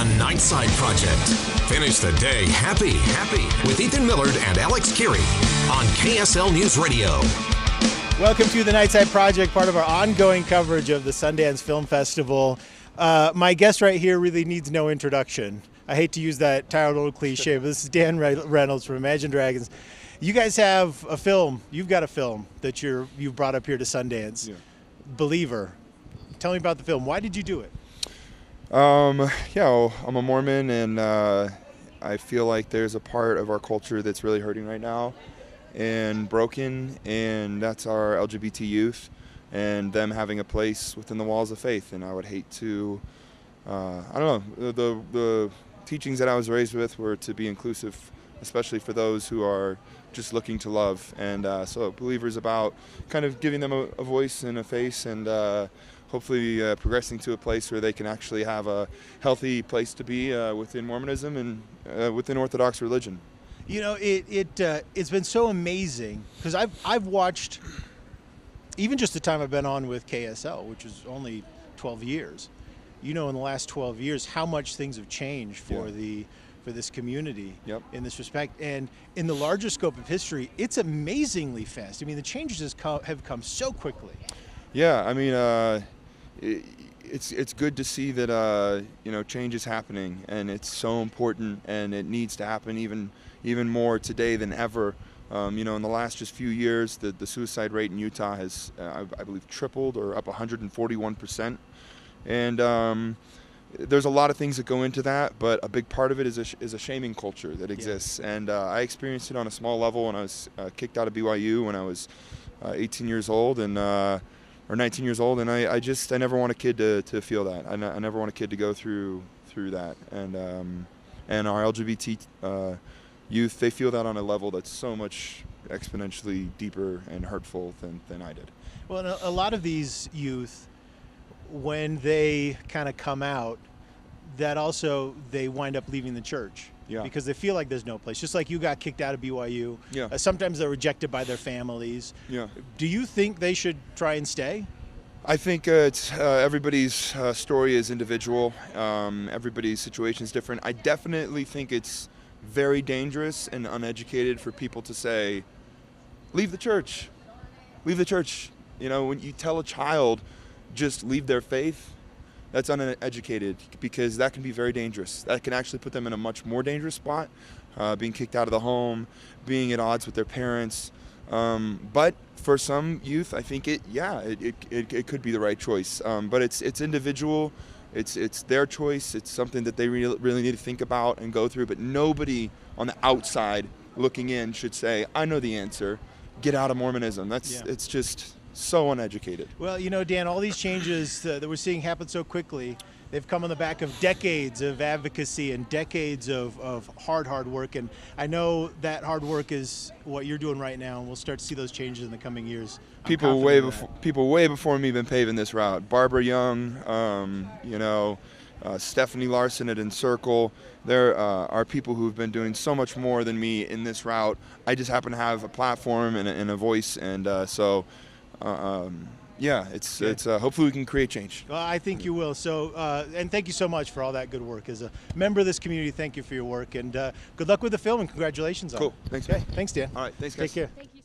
Nightside Project. Finish the day happy with Ethan Millard and Alex Keary on KSL News Radio. Welcome to the Nightside Project, part of our ongoing coverage of the Sundance Film Festival. My guest right here really needs no introduction. I hate to use that tired old cliche, but this is Dan Reynolds from Imagine Dragons. You guys have a film. You've got a film that you've brought up here to Sundance. Yeah. Believer. Tell me about the film. Why did you do it? I'm a Mormon, and I feel like there's a part of our culture that's really hurting right now and broken, and that's our LGBT youth and them having a place within the walls of faith. And I would hate to, the teachings that I was raised with were to be inclusive, especially for those who are just looking to love. And so Believer is about kind of giving them a voice and a face, and hopefully progressing to a place where they can actually have a healthy place to be within Mormonism and within Orthodox religion. You know, it's been so amazing because I've watched, even just the time I've been on with KSL, which is only 12 years. You know, in the last 12 years, how much things have changed for this community in this respect. And in the larger scope of history, it's amazingly fast. I mean, the changes have come so quickly. Yeah, I mean, it's good to see that change is happening, and it's so important, and it needs to happen even more today than ever. In the last just few years, the suicide rate in Utah has, I believe, tripled or up 141%. And there's a lot of things that go into that, but a big part of it is a shaming culture that exists. Yeah. And I experienced it on a small level when I was kicked out of BYU when I was 18 years old or 19 years old, and I never want a kid to feel that. I never want a kid to go through that. And our LGBT youth, they feel that on a level that's so much exponentially deeper and hurtful than I did. Well, a lot of these youth, when they kind of come out, that also they wind up leaving the church. Yeah. Because they feel like there's no place. Just like you got kicked out of BYU. Yeah. Sometimes they're rejected by their families. Yeah. Do you think they should try and stay? I think it's everybody's story is individual. Everybody's situation is different. I definitely think it's very dangerous and uneducated for people to say, leave the church. Leave the church. You know, when you tell a child just leave their faith, that's uneducated, because that can be very dangerous. That can actually put them in a much more dangerous spot, being kicked out of the home, being at odds with their parents. But for some youth, I think it could be the right choice. But it's individual. It's their choice. It's something that they really need to think about and go through. But nobody on the outside looking in should say, I know the answer. Get out of Mormonism. It's just so uneducated. Well, you know, Dan, all these changes that we're seeing happen so quickly, they've come on the back of decades of advocacy and decades of hard work. And I know that hard work is what you're doing right now, and we'll start to see those changes in the coming years. People way before me been paving this route. Barbara Young, Stephanie Larson at Encircle. There are people who've been doing so much more than me in this route. I just happen to have a platform and a voice, and it's hopefully we can create change. Well, I think you will. So, and thank you so much for all that good work. As a member of this community, thank you for your work, and good luck with the film, and congratulations on it. Cool. Thanks. Okay. Thanks, Dan. All right. Thanks, guys. Take care. Thank you.